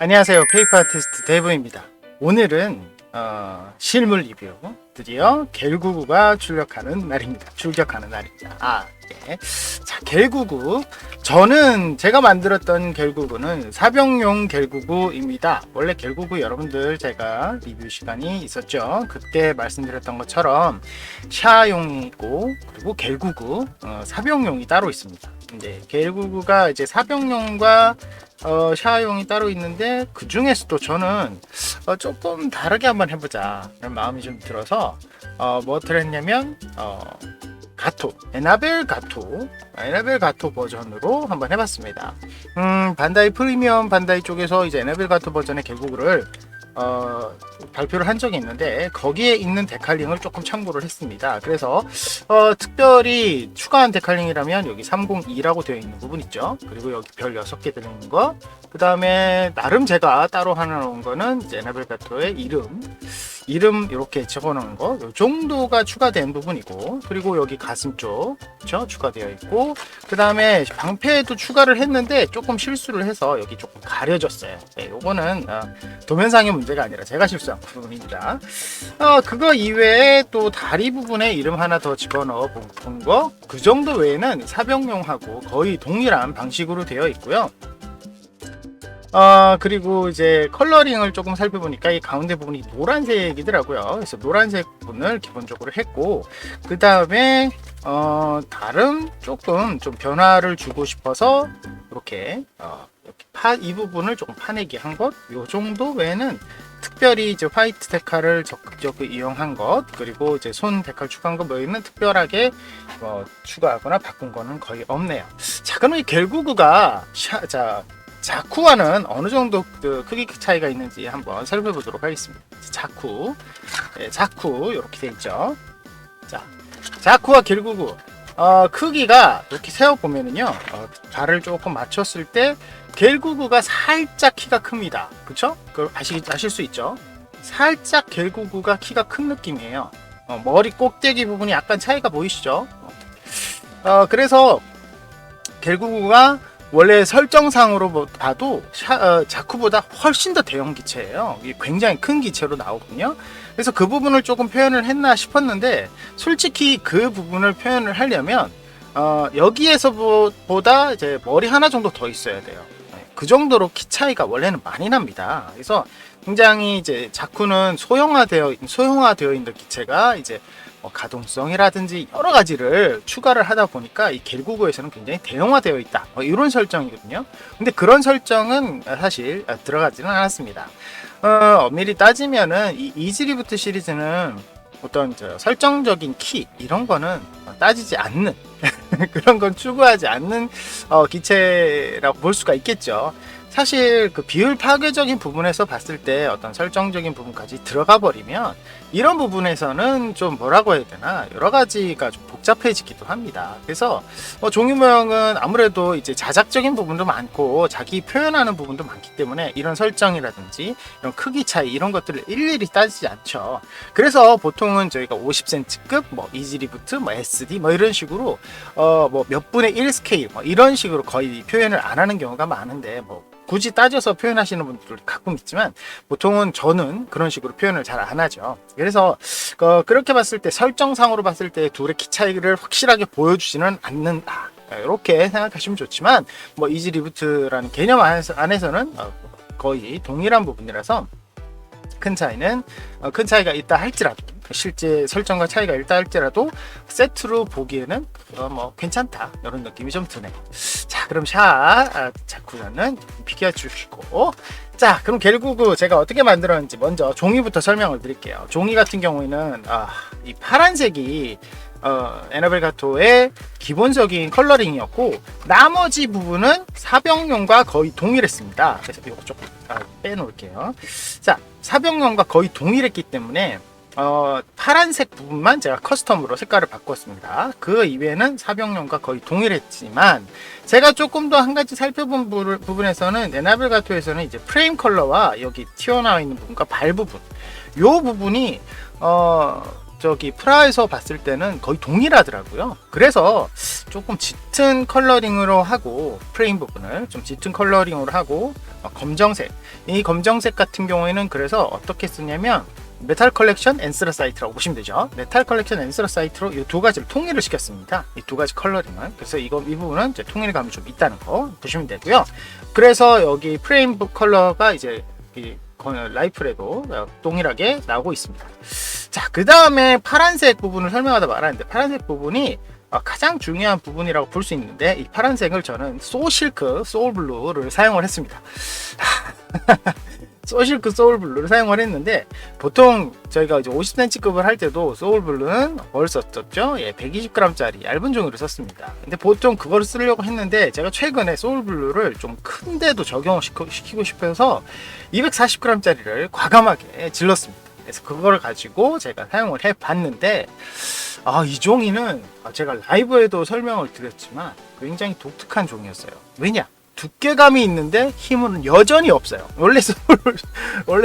안녕하세요. 페이퍼 아티스트 데브입니다. 오늘은 실물 리뷰, 드디어 겔구구가 출격하는 날입니다. 예. 자, 겔구구. 저는 제가 만들었던 겔구구는 사병용 겔구구입니다. 원래 겔구구 여러분들 제가 리뷰 시간이 있었죠. 그때 말씀드렸던 것처럼 샤용이 있고 그리고 겔구구 사병용이 따로 있습니다. 근데 겔구구가 이제 사병용과 샤용이 따로 있는데 그 중에서도 저는 조금 다르게 한번 해보자 이런 마음이 좀 들어서 뭐를 했냐면 가토, 에나벨 가토 버전으로 한번 해봤습니다. 반다이 프리미엄 반다이 쪽에서 이제 에나벨 가토 버전의 겔구구를 발표를 한 적이 있는데 거기에 있는 데칼링을 조금 참고를 했습니다. 그래서 특별히 추가한 데칼링이라면 여기 302라고 되어 있는 부분 있죠. 그리고 여기 별 6개 들어있는 거, 그 다음에 나름 제가 따로 하나 놓은 거는 이제 에나벨 가토의 이름 이렇게 적어놓은 거, 요 정도가 추가된 부분이고, 그리고 여기 가슴 쪽 그렇죠? 추가되어 있고, 그 다음에 방패에도 추가를 했는데 조금 실수를 해서 여기 조금 가려졌어요. 네, 요거는 도면상의 문제가 아니라 제가 실수한 부분입니다. 그거 이외에 또 다리 부분에 이름 하나 더 집어넣어 본 거, 그 정도 외에는 사병용하고 거의 동일한 방식으로 되어 있고요. 그리고 이제 컬러링을 조금 살펴보니까 이 가운데 부분이 노란색이더라고요. 그래서 노란색 부분을 기본적으로 했고, 그 다음에 다른 조금 좀 변화를 주고 싶어서 이렇게 이 부분을 조금 파내기 한 것, 요 정도 외에는 특별히 이제 화이트 데칼을 적극적으로 이용한 것, 그리고 이제 손 데칼 추가한 것 외에는 특별하게 추가하거나 바꾼 거는 거의 없네요. 자, 그럼 이 겔구구가 자쿠와는 어느 정도 그 크기 차이가 있는지 한번 살펴보도록 하겠습니다. 자쿠 이렇게 돼 있죠. 자, 자쿠와 겔구구 크기가 이렇게 세어 보면은요, 발을 조금 맞췄을 때 겔구구가 살짝 키가 큽니다. 그쵸? 그걸 아실 수 있죠? 살짝 겔구구가 키가 큰 느낌이에요. 머리 꼭대기 부분이 약간 차이가 보이시죠? 그래서 겔구구가 원래 설정상으로 봐도 자쿠보다 훨씬 더 대형 기체예요. 굉장히 큰 기체로 나오거든요. 그래서 그 부분을 조금 표현을 했나 싶었는데, 솔직히 그 부분을 표현을 하려면 여기에서 보다 이제 머리 하나 정도 더 있어야 돼요. 그 정도로 키 차이가 원래는 많이 납니다. 그래서 굉장히 이제 자쿠는 소형화되어 있는 기체가 이제 가동성이라든지 여러 가지를 추가를 하다 보니까 이 겔구구에서는 굉장히 대형화되어 있다, 이런 설정이거든요. 근데 그런 설정은 사실 들어가지는 않았습니다. 엄밀히 따지면은 이 이즈리부트 시리즈는 어떤 설정적인 키 이런 거는 따지지 않는 그런 건 추구하지 않는 기체라고 볼 수가 있겠죠. 사실 그 비율 파괴적인 부분에서 봤을 때 어떤 설정적인 부분까지 들어가 버리면 이런 부분에서는 좀 뭐라고 해야 되나, 여러 가지가 좀 복잡해지기도 합니다. 그래서 종이 모형은 아무래도 이제 자작적인 부분도 많고 자기 표현하는 부분도 많기 때문에 이런 설정이라든지 이런 크기 차이 이런 것들을 일일이 따지지 않죠. 그래서 보통은 저희가 50cm급 이즈리부트 SD 이런 식으로 몇 분의 1 스케일 이런 식으로 거의 표현을 안 하는 경우가 많은데, 굳이 따져서 표현하시는 분들도 가끔 있지만 보통은 저는 그런 식으로 표현을 잘 안 하죠. 그래서 그렇게 봤을 때, 설정상으로 봤을 때 둘의 키 차이를 확실하게 보여주지는 않는다, 이렇게 생각하시면 좋지만 이즈리부트라는 개념 안에서는 거의 동일한 부분이라서 큰 차이가 있다 할지라도, 실제 설정과 차이가 있다 할지라도 세트로 보기에는 괜찮다, 이런 느낌이 좀 드네요. 자, 그럼 자쿠는 비켜 주시고, 자, 그럼 겔구구 제가 어떻게 만들었는지 먼저 종이부터 설명을 드릴게요. 종이 같은 경우에는 이 파란색이 에나벨 가토의 기본적인 컬러링이었고, 나머지 부분은 사병용과 거의 동일했습니다. 그래서 이거 조금 빼놓을게요. 자, 사병용과 거의 동일했기 때문에 파란색 부분만 제가 커스텀으로 색깔을 바꿨습니다. 그 이외에는 사병용과 거의 동일했지만, 제가 조금 더 한 가지 살펴본 부분에서는 에나벨 가토에서는 이제 프레임 컬러와 여기 튀어나와 있는 부분과 발 부분, 요 부분이 저기 프라에서 봤을 때는 거의 동일하더라고요. 그래서 조금 짙은 컬러링으로 하고 프레임 부분을 좀 짙은 컬러링으로 하고 검정색, 이 검정색 같은 경우에는 그래서 어떻게 쓰냐면 메탈 컬렉션 앤스러사이트라고 보시면 되죠. 메탈 컬렉션 앤스러사이트로 이 두 가지를 통일을 시켰습니다. 이 두 가지 컬러링을. 그래서 이 부분은 이제 통일감이 좀 있다는 거 보시면 되고요. 그래서 여기 프레임 컬러가 이제 이 라이플에도 동일하게 나오고 있습니다. 자, 그 다음에 파란색 부분을 설명하다 말았는데, 파란색 부분이 가장 중요한 부분이라고 볼 수 있는데, 이 파란색을 저는 소실크 소울블루를 사용을 했습니다. 소실크 소울블루를 사용을 했는데, 보통 저희가 이제 50cm급을 할 때도 소울블루는 뭘 썼었죠? 예, 120g짜리 얇은 종이를 썼습니다. 근데 보통 그걸 쓰려고 했는데, 제가 최근에 소울블루를 좀 큰데도 적용을 시키고 싶어서 240g짜리를 과감하게 질렀습니다. 그래서 그걸 가지고 제가 사용을 해 봤는데, 이 종이는 제가 라이브에도 설명을 드렸지만 굉장히 독특한 종이었어요. 왜냐? 두께감이 있는데 힘은 여전히 없어요. 원래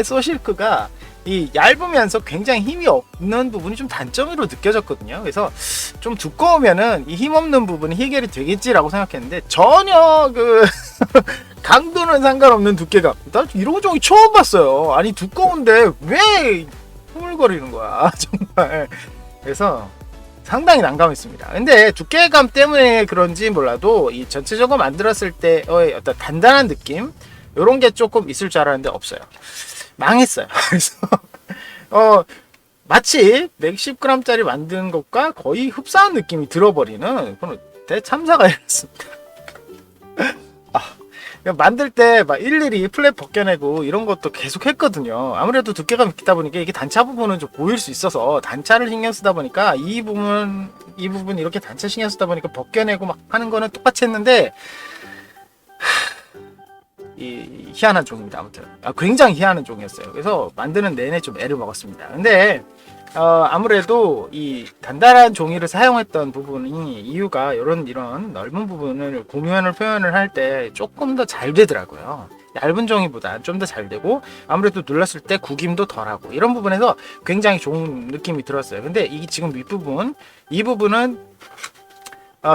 소실크가 이 얇으면서 굉장히 힘이 없는 부분이 좀 단점으로 느껴졌거든요. 그래서 좀 두꺼우면은 이 힘 없는 부분이 해결이 되겠지라고 생각했는데, 전혀 그 강도는 상관없는 두께감. 나 이런 종이 처음 봤어요. 아니, 두꺼운데 왜 흐물거리는 거야, 정말. 그래서 상당히 난감했습니다. 근데 두께감 때문에 그런지 몰라도 이 전체적으로 만들었을 때의 어떤 단단한 느낌, 이런 게 조금 있을 줄 알았는데 없어요. 망했어요. 그래서 마치 110g짜리 만든 것과 거의 흡사한 느낌이 들어버리는 그런 대참사가 일어났습니다. 만들 때 막 일일이 플랫 벗겨내고 이런 것도 계속 했거든요. 아무래도 두께감이 있다 보니까 이게 단차 부분은 좀 보일 수 있어서 단차를 신경 쓰다 보니까 이 부분 이렇게 단차 신경 쓰다 보니까 벗겨내고 막 하는 거는 똑같이 했는데, 이 희한한 종입니다. 아무튼 굉장히 희한한 종이었어요. 그래서 만드는 내내 좀 애를 먹었습니다. 근데 아무래도 이 단단한 종이를 사용했던 부분이 이유가 이런 넓은 부분을 공면을 표현을 할 때 조금 더 잘 되더라고요. 얇은 종이보다 좀 더 잘 되고, 아무래도 눌렀을 때 구김도 덜하고, 이런 부분에서 굉장히 좋은 느낌이 들었어요. 근데 이 지금 윗부분, 이 부분은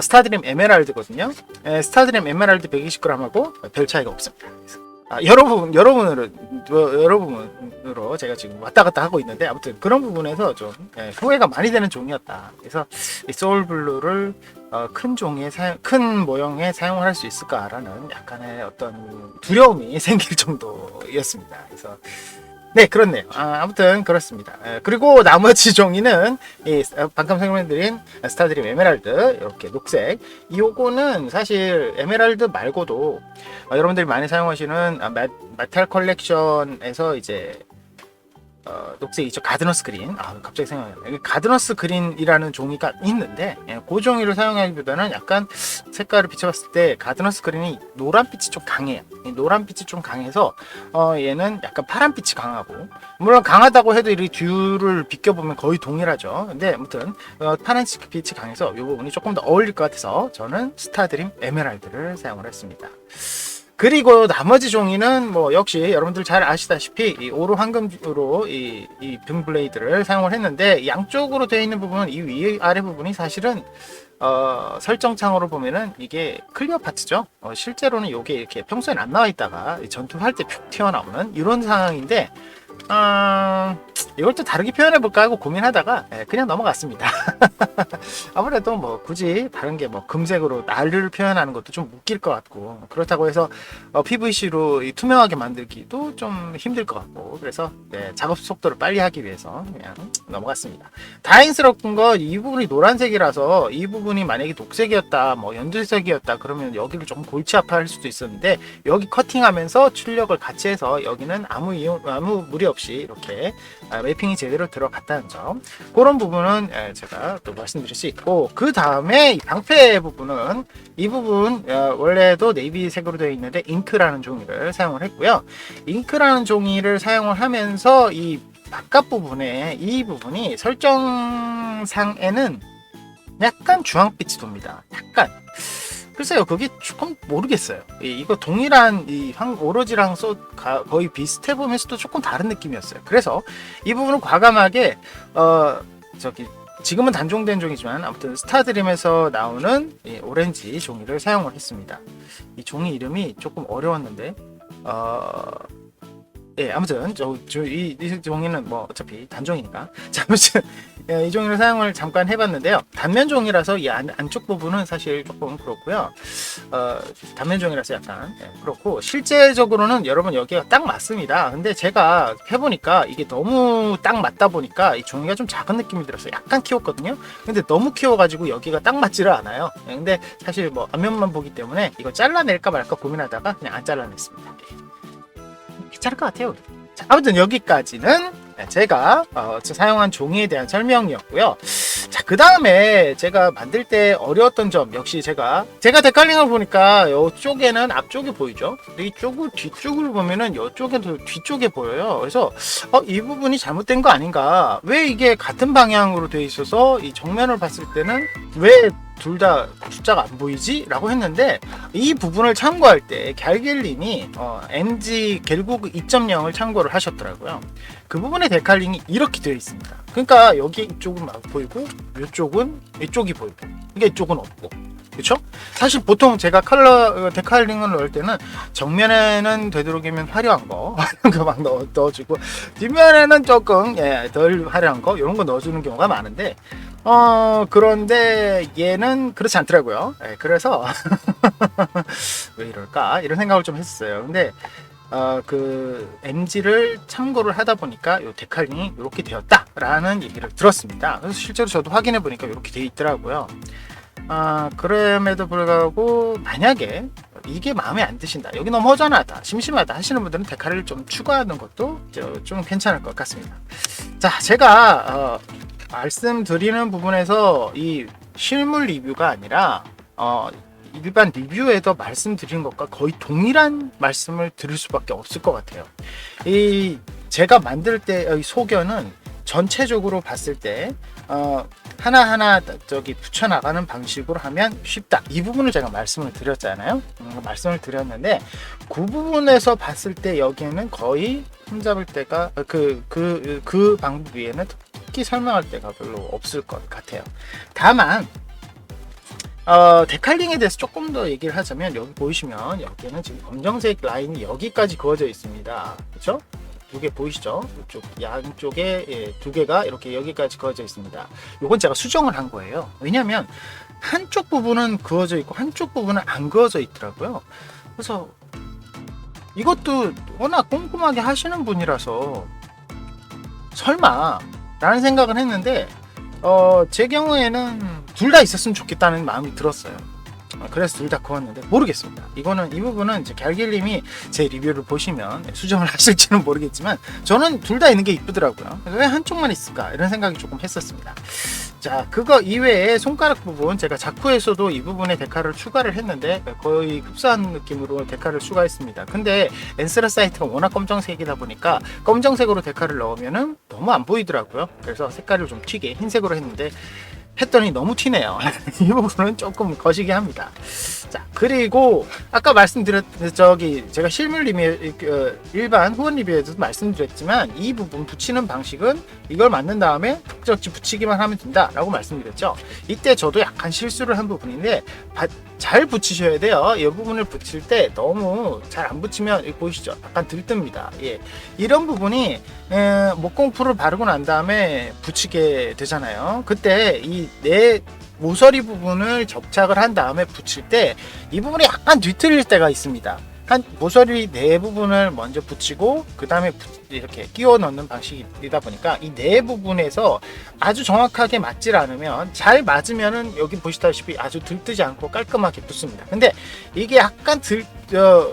스타드림 에메랄드거든요. 스타드림 에메랄드 120g하고 별 차이가 없습니다. 여러분으로 제가 지금 왔다 갔다 하고 있는데, 아무튼 그런 부분에서 좀 후회가 많이 되는 종이었다. 그래서 이 소울블루를 큰 모형에 사용을 할 수 있을까라는 약간의 어떤 두려움이 생길 정도였습니다. 그래서 네, 그렇네요. 아무튼 그렇습니다. 그리고 나머지 종이는 방금 설명드린 스타드림 에메랄드, 이렇게 녹색. 요거는 사실 에메랄드 말고도 여러분들이 많이 사용하시는 메탈 컬렉션에서 이제 녹색이죠. 가드너스 그린. 갑자기 생각나요. 가드너스 그린이라는 종이가 있는데, 그 종이를 사용하기보다는 약간 색깔을 비춰봤을 때 가드너스 그린이 노란빛이 좀 강해요. 노란빛이 좀 강해서 얘는 약간 파란빛이 강하고, 물론 강하다고 해도 이 듀를 비껴보면 거의 동일하죠. 근데 아무튼 파란빛이 강해서 이 부분이 조금 더 어울릴 것 같아서 저는 스타드림 에메랄드를 사용을 했습니다. 그리고 나머지 종이는 뭐 역시 여러분들 잘 아시다시피 이 오로 황금으로 이 등 블레이드를 사용을 했는데, 양쪽으로 되어 있는 부분은 이 위 아래 부분이 사실은 설정창으로 보면은 이게 클리어 파츠죠. 실제로는 이게 이렇게 평소엔 안 나와 있다가 전투할 때 푹 튀어나오는 이런 상황인데, 이걸 또 다르게 표현해볼까 하고 고민하다가 그냥 넘어갔습니다. 아무래도 뭐 굳이 다른 게 뭐 금색으로 날을 표현하는 것도 좀 웃길 것 같고, 그렇다고 해서 PVC로 투명하게 만들기도 좀 힘들 것 같고, 그래서 작업 속도를 빨리 하기 위해서 그냥 넘어갔습니다. 다행스러운 거 이 부분이 노란색이라서, 이 부분이 만약에 녹색이었다, 뭐 연두색이었다 그러면 여기를 좀 골치 아파할 수도 있었는데, 여기 커팅하면서 출력을 같이 해서 여기는 아무 무리 없이 이렇게 맵핑이 제대로 들어갔다는 점, 그런 부분은 제가 또 말씀드릴 수 있고, 그 다음에 방패 부분은 이 부분 원래도 네이비색으로 되어 있는데 잉크라는 종이를 사용을 했고요. 잉크라는 종이를 사용을 하면서 이 바깥 부분에 이 부분이 설정상에는 약간 주황빛이 돕니다. 약간. 글쎄요, 그게 조금 모르겠어요. 이거 동일한 이 오로지랑 거의 비슷해 보면서도 조금 다른 느낌이었어요. 그래서 이 부분은 과감하게 저기 지금은 단종된 종이지만 아무튼 스타드림에서 나오는 이 오렌지 종이를 사용을 했습니다. 이 종이 이름이 조금 어려웠는데 예, 아무튼 이 종이는 뭐 어차피 단종이니까 자, 아무튼 예, 이 종이를 사용을 잠깐 해봤는데요. 단면 종이라서 이 안쪽 부분은 사실 조금 그렇고요. 단면 종이라서 약간 그렇고 실제적으로는 여러분 여기가 딱 맞습니다. 근데 제가 해보니까 이게 너무 딱 맞다 보니까 이 종이가 좀 작은 느낌이 들어서 약간 키웠거든요. 근데 너무 키워가지고 여기가 딱 맞지를 않아요. 근데 사실 뭐 앞면만 보기 때문에 이거 잘라낼까 말까 고민하다가 그냥 안 잘라냈습니다. 괜찮을 것 같아요. 자, 아무튼 여기까지는 제가 사용한 종이에 대한 설명이었고요. 자, 그 다음에 제가 만들 때 어려웠던 점 역시 제가 데칼링을 보니까 이쪽에는 앞쪽이 보이죠. 이쪽을 뒤쪽을 보면은 이쪽에도 뒤쪽에 보여요. 그래서 이 부분이 잘못된 거 아닌가? 왜 이게 같은 방향으로 돼 있어서 이 정면을 봤을 때는 왜 둘 다 숫자가 안 보이지? 라고 했는데 이 부분을 참고할 때 갤길님이 MG 갤국 2.0을 참고를 하셨더라고요. 그 부분에 데칼링이 이렇게 되어 있습니다. 그러니까 여기 이쪽은 막 보이고 이쪽은 이쪽이 보이고 이게 이쪽은 없고 그렇죠? 사실 보통 제가 데칼링을 넣을 때는 정면에는 되도록이면 화려한 거 막 넣어주고 뒷면에는 조금 덜 화려한 거 이런 거 넣어주는 경우가 많은데 그런데 얘는 그렇지 않더라고요. 그래서 왜 이럴까 이런 생각을 좀 했어요. 근데 그 MG를 참고를 하다 보니까 요 데칼링이 이렇게 되었다라는 얘기를 들었습니다. 그래서 실제로 저도 확인해 보니까 이렇게 되어 있더라고요. 그럼에도 불구하고 만약에 이게 마음에 안 드신다, 여기 너무 허전하다, 심심하다 하시는 분들은 데칼을 좀 추가하는 것도 좀 괜찮을 것 같습니다. 자, 제가 말씀드리는 부분에서 이 실물 리뷰가 아니라 일반 리뷰에서 말씀드린 것과 거의 동일한 말씀을 드릴 수밖에 없을 것 같아요. 제가 만들 때의 소견은 전체적으로 봤을 때 하나하나 붙여 나가는 방식으로 하면 쉽다, 이 부분을 제가 말씀을 드렸잖아요. 말씀을 드렸는데 그 부분에서 봤을 때 여기에는 거의 흠잡을 때가 그 방법 위에는 특히 설명할 때가 별로 없을 것 같아요. 다만 데칼링에 대해서 조금 더 얘기를 하자면 여기 보이시면 여기에는 지금 검정색 라인이 여기까지 그어져 있습니다. 그렇죠? 두 개 보이시죠? 이쪽 양쪽에 두 개가 이렇게 여기까지 그어져 있습니다. 이건 제가 수정을 한 거예요. 왜냐하면 한쪽 부분은 그어져 있고 한쪽 부분은 안 그어져 있더라고요. 그래서 이것도 워낙 꼼꼼하게 하시는 분이라서 설마 라는 생각을 했는데 제 경우에는 둘 다 있었으면 좋겠다는 마음이 들었어요. 그래서 둘 다 그었는데 모르겠습니다. 이 부분은 이제 갤길님이 제 리뷰를 보시면 수정을 하실지는 모르겠지만 저는 둘 다 있는 게 이쁘더라고요. 왜 한쪽만 있을까 이런 생각이 조금 했었습니다. 자, 그거 이외에 손가락 부분 제가 자쿠에서도 이 부분에 데칼을 추가를 했는데 거의 흡사한 느낌으로 데칼을 추가했습니다. 근데 엔스라사이트가 워낙 검정색이다 보니까 검정색으로 데칼을 넣으면은 너무 안 보이더라고요. 그래서 색깔을 좀 튀게 흰색으로 했더니 너무 튀네요. 이 부분은 조금 거시기 합니다. 자, 그리고 아까 제가 실물 리뷰 일반 후원 리뷰에도 말씀드렸지만 이 부분 붙이는 방식은 이걸 만든 다음에 덕지덕지 붙이기만 하면 된다 라고 말씀드렸죠. 이때 저도 약간 실수를 한 부분인데 잘 붙이셔야 돼요. 이 부분을 붙일 때 너무 잘 안 붙이면 여기 보이시죠? 약간 들뜹니다. 이런 부분이 목공풀을 바르고 난 다음에 붙이게 되잖아요. 그때 내 모서리 부분을 접착을 한 다음에 붙일 때 이 부분이 약간 뒤틀릴 때가 있습니다. 한 모서리 내 부분을 먼저 붙이고 그 다음에 이렇게 끼워 넣는 방식이다 보니까 이 내 부분에서 아주 정확하게 맞질 않으면, 잘 맞으면은 여기 보시다시피 아주 들뜨지 않고 깔끔하게 붙습니다. 근데 이게 약간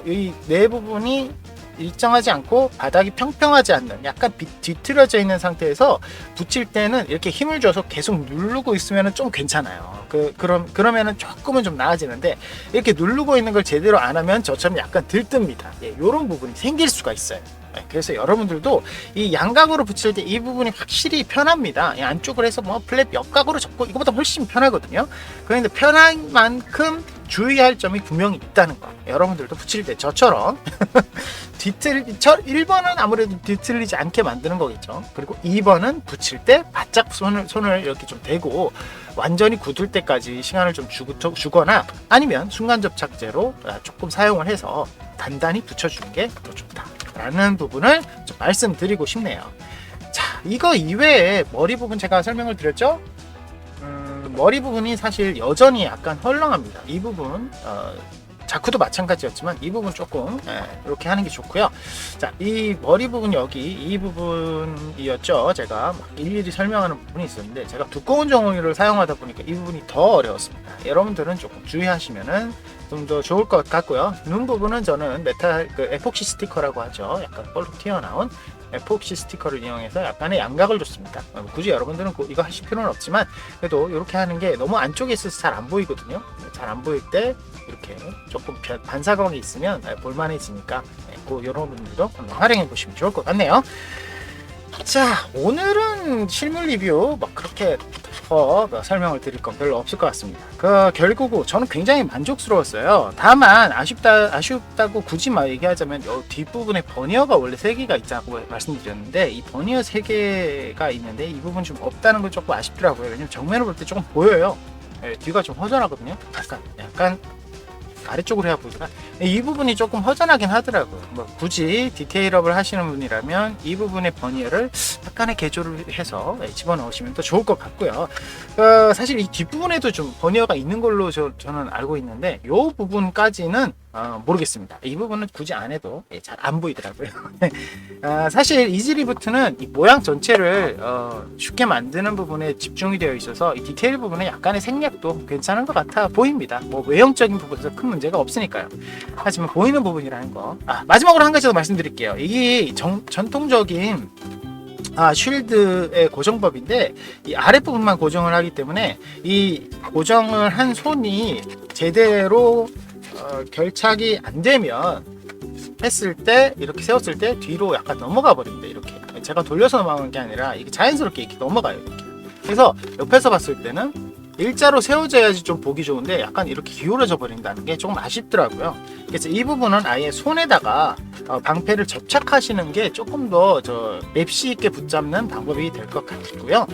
이 내 부분이 일정하지 않고 바닥이 평평하지 않는, 약간 뒤틀어져 있는 상태에서 붙일 때는 이렇게 힘을 줘서 계속 누르고 있으면 좀 괜찮아요. 그러면은 조금은 좀 나아지는데, 이렇게 누르고 있는 걸 제대로 안 하면 저처럼 약간 들뜹니다. 이런 부분이 생길 수가 있어요. 그래서 여러분들도 이 양각으로 붙일 때 이 부분이 확실히 편합니다. 이 안쪽을 해서 뭐 플랩 옆각으로 접고 이거보다 훨씬 편하거든요. 그런데 편한 만큼 주의할 점이 분명히 있다는 거. 여러분들도 붙일 때 저처럼 1번은 아무래도 뒤틀리지 않게 만드는 거겠죠. 그리고 2번은 붙일 때 바짝 손을 이렇게 좀 대고 완전히 굳을 때까지 시간을 좀 주거나 아니면 순간 접착제로 조금 사용을 해서 단단히 붙여주는 게 더 좋다라는 부분을 좀 말씀드리고 싶네요. 자, 이거 이외에 머리 부분 제가 설명을 드렸죠. 머리 부분이 사실 여전히 약간 헐렁합니다. 이 부분 자크도 마찬가지였지만 이 부분 조금 이렇게 하는 게 좋고요. 자, 이 머리 부분 여기 이 부분이었죠. 제가 일일이 설명하는 부분이 있었는데 제가 두꺼운 종이를 사용하다 보니까 이 부분이 더 어려웠습니다. 여러분들은 조금 주의하시면은 좀 더 좋을 것 같고요. 눈 부분은 저는 메탈 에폭시 스티커라고 하죠. 약간 볼록 튀어나온 에폭시 스티커를 이용해서 약간의 양각을 줬습니다. 굳이 여러분들은 이거 하실 필요는 없지만 그래도 이렇게 하는 게 너무 안쪽에 있어서 잘 안 보이거든요. 잘 안 보일 때 이렇게 조금 반사광이 있으면 볼만해지니까 여러분들도 한번 활용해 보시면 좋을 것 같네요. 자, 오늘은 실물 리뷰 그렇게 더 설명을 드릴 건 별로 없을 것 같습니다. 결국 저는 굉장히 만족스러웠어요. 다만 아쉽다고 굳이 얘기하자면 뒷부분에 버니어가 원래 3개가 있다고 말씀드렸는데 이 버니어 3개가 있는데 이 부분 좀 없다는 건 조금 아쉽더라고요. 왜냐면 정면을 볼 때 조금 보여요. 뒤가 좀 허전하거든요. 약간 아래쪽으로 해야 보이구나. 이 부분이 조금 허전하긴 하더라고요. 굳이 디테일업을 하시는 분이라면 이 부분의 버니어를 약간의 개조를 해서 집어넣으시면 더 좋을 것 같고요. 사실 이 뒷부분에도 좀 버니어가 있는 걸로 저는 알고 있는데 이 부분까지는 모르겠습니다. 이 부분은 굳이 안 해도 잘 안 보이더라고요. 사실 이지리부트는 이 모양 전체를 쉽게 만드는 부분에 집중이 되어 있어서 이 디테일 부분에 약간의 생략도 괜찮은 것 같아 보입니다. 외형적인 부분에서 큰 문제가 없으니까요. 하지만 보이는 부분이라는 거. 마지막으로 한 가지 더 말씀드릴게요. 이게 전통적인 쉴드의 고정법인데 이 아랫부분만 고정을 하기 때문에 이 고정을 한 손이 제대로 결착이 안 되면 했을 때 이렇게 세웠을 때 뒤로 약간 넘어가 버립니다. 이렇게 제가 돌려서 넘어가는 게 아니라 이게 자연스럽게 이렇게 넘어가요. 이렇게. 그래서 옆에서 봤을 때는 일자로 세워져야지 좀 보기 좋은데 약간 이렇게 기울어져 버린다는 게 조금 아쉽더라고요. 그래서 이 부분은 아예 손에다가 방패를 접착하시는 게 조금 더 맵시 있게 붙잡는 방법이 될 것 같고요.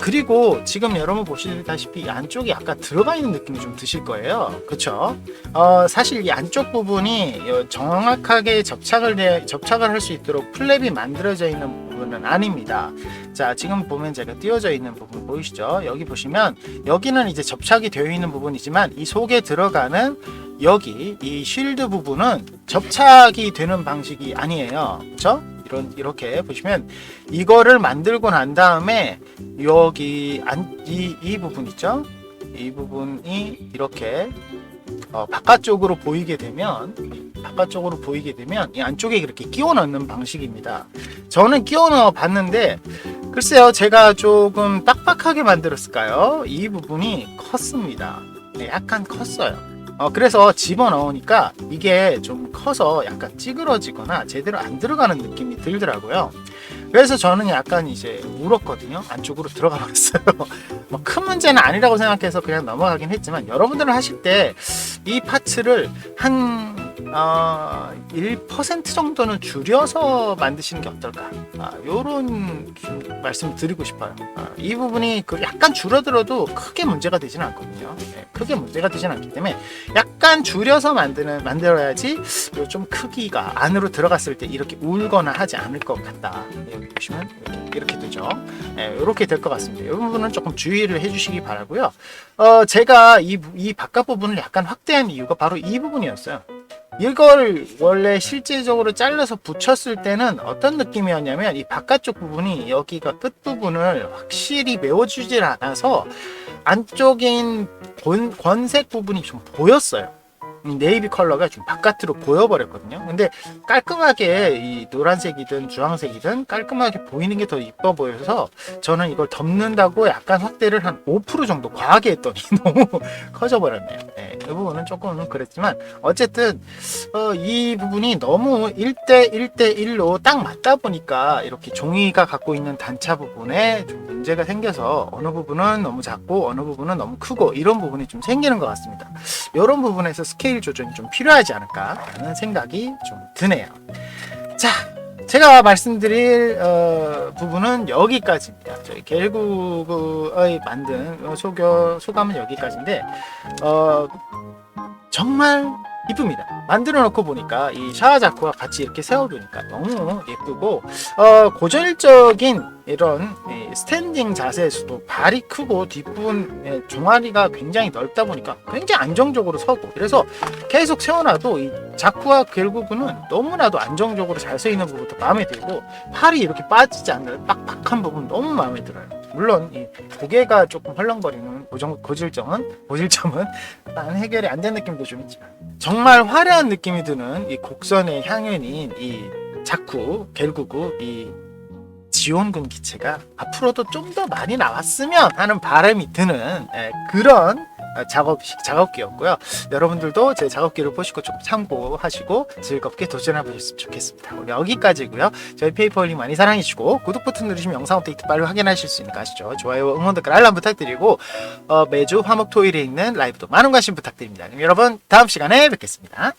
그리고 지금 여러분 보시다시피 안쪽에 약간 들어가 있는 느낌이 좀 드실 거예요. 그렇죠? 사실 이 안쪽 부분이 정확하게 접착을 할 수 있도록 플랩이 만들어져 있는 부분은 아닙니다. 자, 지금 보면 제가 띄워져 있는 부분 보이시죠? 여기 보시면 여기는 이제 접착이 되어 있는 부분이지만 이 속에 들어가는 여기 이 쉴드 부분은 접착이 되는 방식이 아니에요. 그렇죠? 이렇게 보시면 이거를 만들고 난 다음에 여기 이 부분 있죠? 이 부분이 이렇게 바깥쪽으로 보이게 되면 이 안쪽에 이렇게 끼워 넣는 방식입니다. 저는 끼워 넣어 봤는데 글쎄요, 제가 조금 빡빡하게 만들었을까요? 이 부분이 컸습니다. 약간 컸어요. 그래서 집어넣으니까 이게 좀 커서 약간 찌그러지거나 제대로 안 들어가는 느낌이 들더라고요. 그래서 저는 약간 이제 울었거든요. 안쪽으로 들어가 버렸어요. 큰 문제는 아니라고 생각해서 그냥 넘어가긴 했지만 여러분들은 하실 때 이 파츠를 한 1% 정도는 줄여서 만드시는 게 어떨까, 요런 말씀 드리고 싶어요. 이 부분이 약간 줄어들어도 크게 문제가 되지는 않거든요. 크게 문제가 되지는 않기 때문에 약간 줄여서 만들어야지 좀 크기가 안으로 들어갔을 때 이렇게 울거나 하지 않을 것 같다. 여기 보시면 이렇게 되죠. 이렇게 될 것 같습니다. 이 부분은 조금 주의를 해주시기 바라고요. 제가 이 바깥 부분을 약간 확대한 이유가 바로 이 부분이었어요. 이걸 원래 실제적으로 잘라서 붙였을 때는 어떤 느낌이었냐면 이 바깥쪽 부분이 여기가 끝부분을 확실히 메워주질 않아서 안쪽인 권색 부분이 좀 보였어요. 네이비 컬러가 좀 바깥으로 보여버렸거든요. 근데 깔끔하게 이 노란색이든 주황색이든 깔끔하게 보이는 게 더 이뻐 보여서 저는 이걸 덮는다고 약간 확대를 한 5% 정도 과하게 했더니 너무 커져 버렸네요. 네, 이 부분은 조금 그랬지만 어쨌든 이 부분이 너무 1대 1대 1로 딱 맞다 보니까 이렇게 종이가 갖고 있는 단차 부분에 좀 문제가 생겨서 어느 부분은 너무 작고 어느 부분은 너무 크고 이런 부분이 좀 생기는 것 같습니다. 이런 부분에서 스케일 조정이 좀 필요하지 않을까라는 생각이 좀 드네요. 자, 제가 말씀드릴 부분은 여기까지입니다. 저희 겔구의 만든 소감은 여기까지인데 정말 이쁩니다. 만들어 놓고 보니까 이 샤워자크와 같이 이렇게 세워두니까 너무 예쁘고 고전적인 이런 스탠딩 자세에서도 발이 크고 뒷부분 종아리가 굉장히 넓다 보니까 굉장히 안정적으로 서고, 그래서 계속 세워놔도 이 자크와 겔구구는 너무나도 안정적으로 잘 서 있는 부분도 마음에 들고, 팔이 이렇게 빠지지 않는 빡빡한 부분 너무 마음에 들어요. 물론 이 고개가 조금 헐렁거리는 고질점은 난 해결이 안 된 느낌도 좀 있지만, 정말 화려한 느낌이 드는 이 곡선의 향연인 이 자쿠, 겔구구, 이 지원군 기체가 앞으로도 좀 더 많이 나왔으면 하는 바람이 드는 그런 작업기였고요. 여러분들도 제 작업기를 보시고 좀 참고하시고 즐겁게 도전해 보셨으면 좋겠습니다. 오늘 여기까지고요. 저희 페이퍼홀링 많이 사랑해주시고 구독 버튼 누르시면 영상 업데이트 빨리 확인하실 수 있는 거 아시죠? 좋아요, 응원 댓글 알람 부탁드리고 매주 화목 토일에 있는 라이브도 많은 관심 부탁드립니다. 그럼 여러분 다음 시간에 뵙겠습니다.